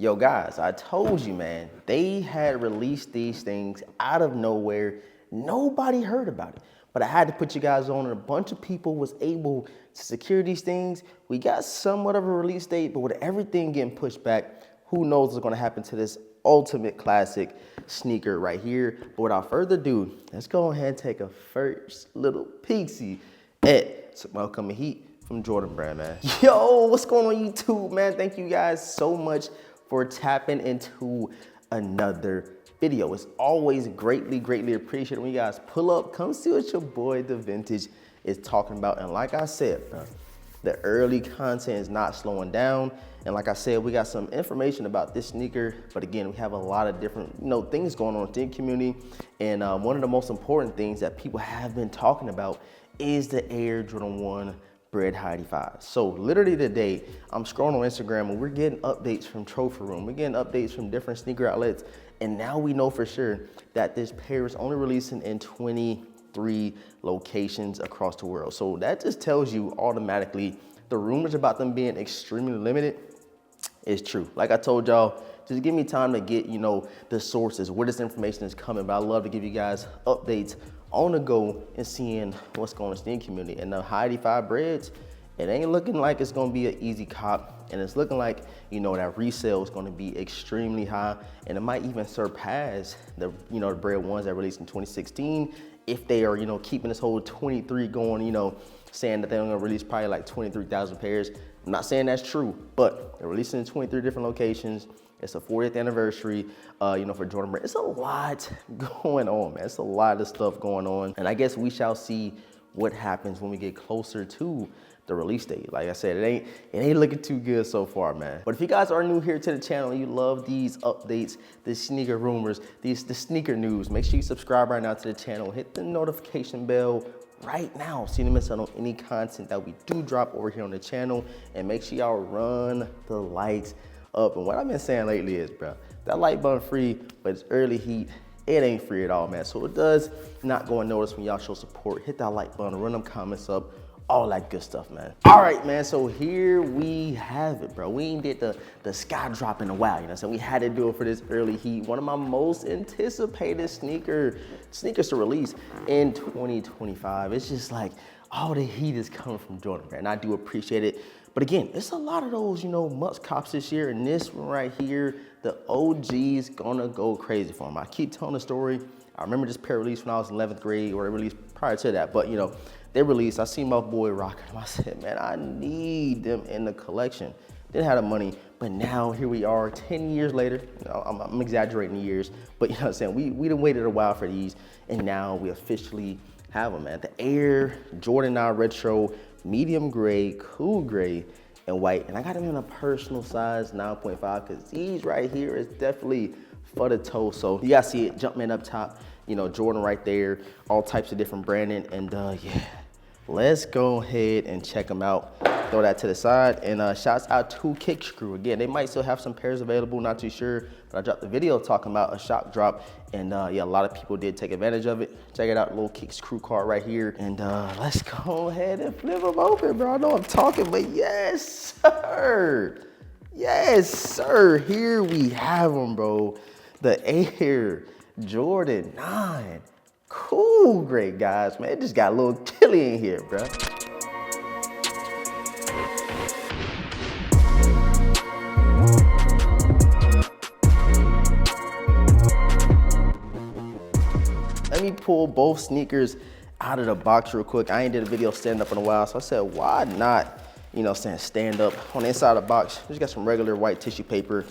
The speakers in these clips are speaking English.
Yo guys, I told you, man, they had released these things out of nowhere. Nobody heard about it, but I had to put you guys on, and a bunch of people was able to secure these things. We got somewhat of a release date, but with everything getting pushed back, who knows what's gonna happen to this ultimate classic sneaker right here. But without further ado, let's go ahead and take a first little peeksy at some upcoming heat from Jordan Brand, man. Yo, what's going on YouTube, man? Thank you guys so much for tapping into another video. It's always greatly appreciated when you guys pull up, come see what your boy The Vintage is talking about. And like I said, bro, the early content is not slowing down. And like I said, we got some information about this sneaker, but again, we have a lot of different things going on in the community. And one of the most important things that people have been talking about is the Air Jordan 1 Bread High 85. So literally today, I'm scrolling on Instagram and we're getting updates from Trophy Room. We're getting updates from different sneaker outlets. And now we know for sure that this pair is only releasing in 23 locations across the world. So that just tells you automatically the rumors about them being extremely limited is true. Like I told y'all, just give me time to get, the sources, where this information is coming. But I love to give you guys updates on the go and seeing what's going on in the sneaker community. And the High 85 breads, it ain't looking like it's gonna be an easy cop. And it's looking like, that resale is gonna be extremely high. And it might even surpass the, the bread ones that released in 2016 if they are, keeping this whole 23 going, saying that they're gonna release probably like 23,000 pairs. I'm not saying that's true, but they're releasing in 23 different locations. It's a 40th anniversary, for Jordan Brand. It's a lot going on, man. It's a lot of stuff going on. And I guess we shall see what happens when we get closer to the release date. Like I said, it ain't looking too good so far, man. But if you guys are new here to the channel and you love these updates, the sneaker rumors, the sneaker news, make sure you subscribe right now to the channel. Hit the notification bell right now so you don't miss out on any content that we do drop over here on the channel. And make sure y'all run the likes up. And what I've been saying lately is, bro, that like button free, but it's early heat. It ain't free at all, man. So it does not go unnoticed when y'all show support. Hit that like button, run them comments up, all that good stuff, man. All right, man, so here we have it, bro. We ain't did the sky drop in a while, so we had to do it for this early heat. One of my most anticipated sneakers to release in 2025. It's just like all the heat is coming from Jordan, man. And I do appreciate it. But again, it's a lot of those, must cops this year. And this one right here, the OG's gonna go crazy for them. I keep telling the story. I remember this pair released when I was in 11th grade, or they released prior to that. But, they released, I seen my boy rocking them. I said, man, I need them in the collection. Didn't have the money, but now here we are 10 years later. I'm exaggerating the years, but you know what I'm saying? We done waited a while for these, and now we officially have them, man. The Air Jordan 9 Retro, medium gray, cool gray, and white. And I got them in a personal size 9.5 because these right here is definitely for the toe. So you guys see it, Jumpman up top, Jordan right there, all types of different branding. And yeah, let's go ahead and check them out. Throw that to the side. And shouts out to Kick Screw. Again, they might still have some pairs available, not too sure. But I dropped the video talking about a shock drop. And yeah, a lot of people did take advantage of it. Check it out, little Kick Screw card right here. And let's go ahead and flip them open, bro. I know I'm talking, but yes, sir. Yes, sir. Here we have them, bro. The Air Jordan 9. Cool, great guys, man. It just got a little chilly in here, bro. Let me pull both sneakers out of the box real quick. I ain't did a video stand up in a while, so I said, why not, stand up. On the inside of the box, just got some regular white tissue paper.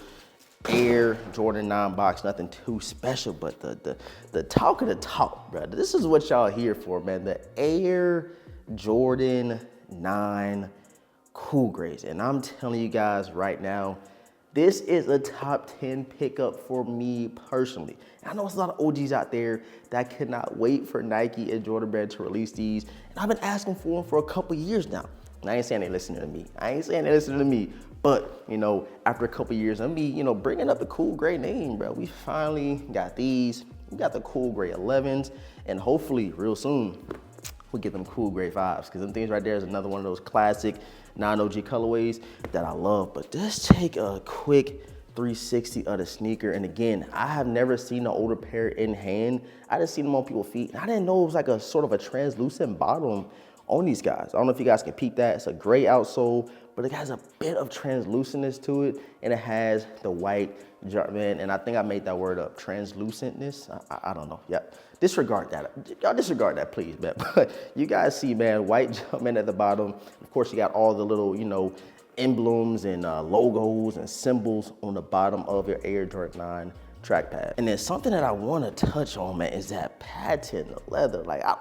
Air Jordan 9 box, nothing too special, but the talk of the talk, bro. This is what y'all here for, man. The Air Jordan 9 cool grays. And I'm telling you guys right now, this is a top 10 pickup for me personally. And I know there's a lot of OGs out there that cannot wait for Nike and Jordan Brand to release these. And I've been asking for them for a couple years now. And I ain't saying they listening to me. But, after a couple years of me, bringing up the cool gray name, bro, we finally got these. We got the cool gray 11s, and hopefully real soon, we get them cool gray 5s, because them things right there is another one of those classic non-OG colorways that I love. But just take a quick 360 of the sneaker. And again, I have never seen an older pair in hand. I just seen them on people's feet. And I didn't know it was like a sort of a translucent bottom on these guys. I don't know if you guys can peep that. It's a gray outsole, but it has a bit of translucentness to it. And it has the white Jumpman. And I think I made that word up, translucentness. I don't know, yeah. Disregard that. Y'all disregard that, please, man. But you guys see, man, white Jumpman at the bottom. Of course, you got all the little, you know, emblems and logos and symbols on the bottom of your Air Jordan 9 track pad. And then something that I want to touch on, man, is that patent, the leather. Like, I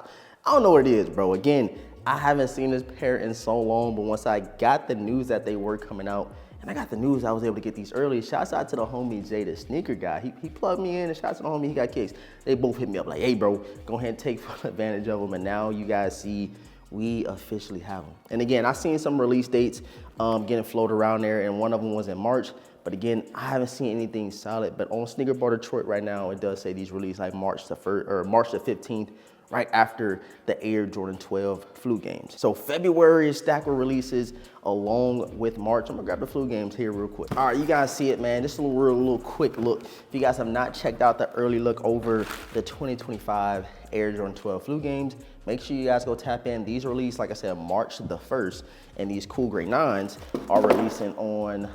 don't know what it is, bro. Again, I haven't seen this pair in so long, but once I got the news that they were coming out, and I got the news I was able to get these early. Shouts out to the homie Jay, the sneaker guy. He plugged me in, and shouts to the homie, he got kicks. They both hit me up like, hey, bro, go ahead and take full advantage of them. And now you guys see we officially have them. And again, I seen some release dates getting floated around there, and one of them was in March. But again, I haven't seen anything solid. But on Sneaker Bar Detroit right now, it does say these released like March the 1st or March the 15th, right after the Air Jordan 12 flu games. So February is stacked with releases along with March. I'm gonna grab the flu games here real quick. All right, you guys see it, man. Just a little quick look. If you guys have not checked out the early look over the 2025 Air Jordan 12 flu games, make sure you guys go tap in. These released, like I said, March the 1st, and these cool gray 9s are releasing on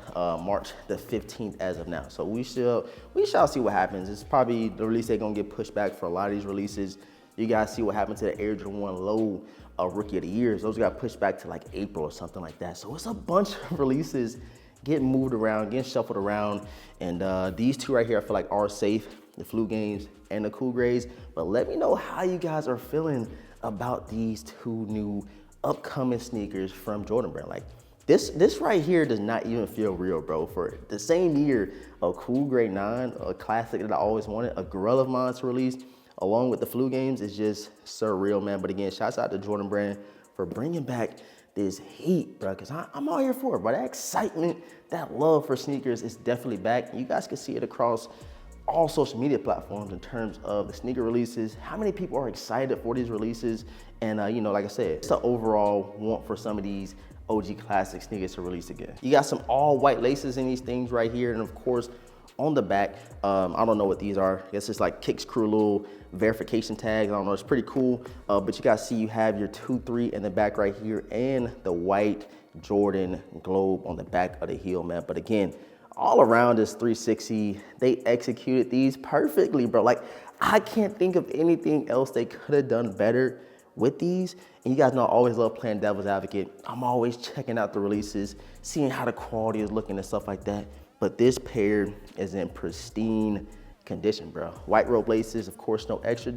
March the 15th as of now. So we shall see what happens. It's probably the release they're gonna get pushed back for a lot of these releases. You guys see what happened to the Air Jordan 1 Low Rookie of the Year. Those got pushed back to like April or something like that. So it's a bunch of releases getting moved around, getting shuffled around. And these two right here, I feel like are safe, the flu games and the cool grays. But let me know how you guys are feeling about these two new upcoming sneakers from Jordan Brand. Like this right here does not even feel real, bro. For the same year, a cool gray 9, a classic that I always wanted, a girl of mine to release, along with the flu games, is just surreal, man. But again, shouts out to Jordan Brand for bringing back this heat, bro, because I'm all here for it, bro. That excitement, that love for sneakers is definitely back. You guys can see it across all social media platforms in terms of the sneaker releases, how many people are excited for these releases. And you know, like I said, it's the overall want for some of these OG classic sneakers to release again. You got some all white laces in these things right here. And of course, on the back, I don't know what these are. I guess it's like Kicks Crew little verification tags. I don't know, it's pretty cool. But you guys see you have your 2-3 in the back right here and the white Jordan globe on the back of the heel, man. But again, all around this 360, they executed these perfectly, bro. Like, I can't think of anything else they could have done better with these. And you guys know I always love playing devil's advocate. I'm always checking out the releases, seeing how the quality is looking and stuff like that. But this pair is in pristine condition, bro. White rope laces, of course, no extra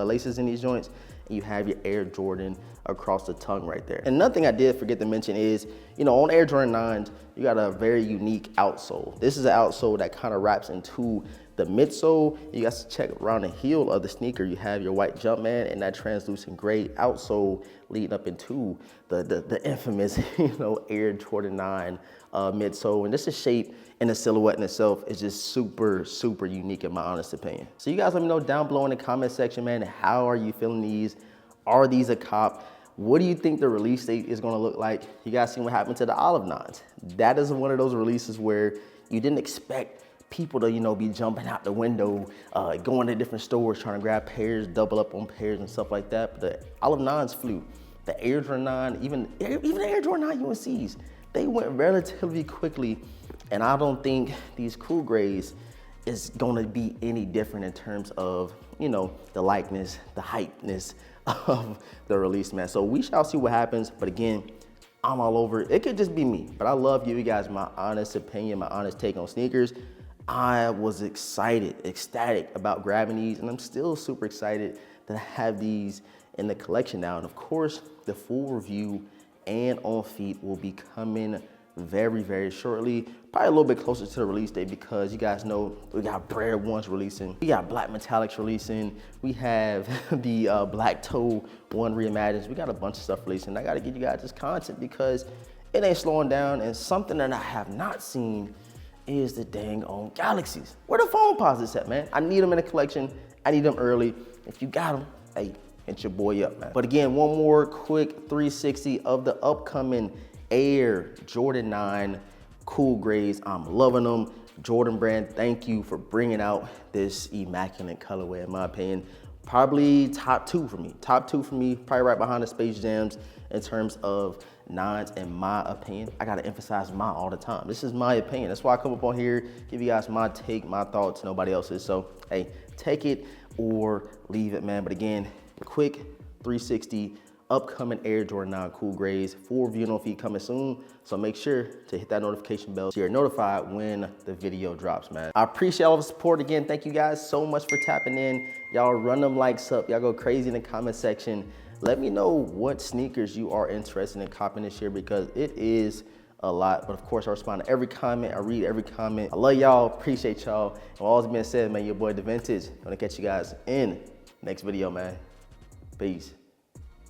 laces in these joints. And you have your Air Jordan across the tongue right there. And nothing I did forget to mention is, you know, on Air Jordan 9s, you got a very unique outsole. This is an outsole that kind of wraps into the midsole. You guys check around the heel of the sneaker. You have your white Jumpman and that translucent gray outsole leading up into the infamous, you know, Air Jordan 9 midsole. And this is shape and the silhouette in itself is just super, super unique in my honest opinion. So you guys let me know down below in the comment section, man, how are you feeling these? Are these a cop? What do you think the release date is gonna look like? You guys seen what happened to the Olive 9s. That is one of those releases where you didn't expect people to, you know, be jumping out the window, going to different stores, trying to grab pairs, double up on pairs and stuff like that. But the Olive 9s flew. The Air Jordan 9, even the Air Jordan 9 UNCs, they went relatively quickly. And I don't think these cool grays is gonna be any different in terms of, you know, the likeness, the hypeness of the release, man. So we shall see what happens. But again, I'm all over it. It could just be me, but I love giving you guys my honest opinion, my honest take on sneakers. I was excited, ecstatic about grabbing these, and I'm still super excited that I have these in the collection now. And of course, the full review and on feet will be coming very, very shortly, probably a little bit closer to the release date, because you guys know we got Bread Ones releasing, we got Black Metallics releasing, we have the Black Toe One reimagined, we got a bunch of stuff releasing. I gotta get you guys this content because it ain't slowing down. And something that I have not seen is the dang on Galaxies. Where the phone posits at, man? I need them in the collection. I need them early. If you got them, hey, hit your boy up, man. But again, one more quick 360 of the upcoming Air Jordan 9 cool grays. I'm loving them. Jordan brand, thank you for bringing out this immaculate colorway, in my opinion. Probably top two for me, probably right behind the Space Jams in terms of nines, in my opinion. I gotta emphasize my all the time. This is my opinion. That's why I come up on here, give you guys my take, my thoughts, nobody else's. So, hey, take it or leave it, man. But again, quick 360 upcoming Air Jordan 9 Cool Grays, full review on feed coming soon. So make sure to hit that notification bell so you're notified when the video drops, man. I appreciate all the support. Again, thank you guys so much for tapping in. Y'all run them likes up. Y'all go crazy in the comment section. Let me know what sneakers you are interested in copying this year, because it is a lot. But of course, I respond to every comment. I read every comment. I love y'all, appreciate y'all. And all that's being said, man, your boy The Vintage. Gonna catch you guys in next video, man. Peace.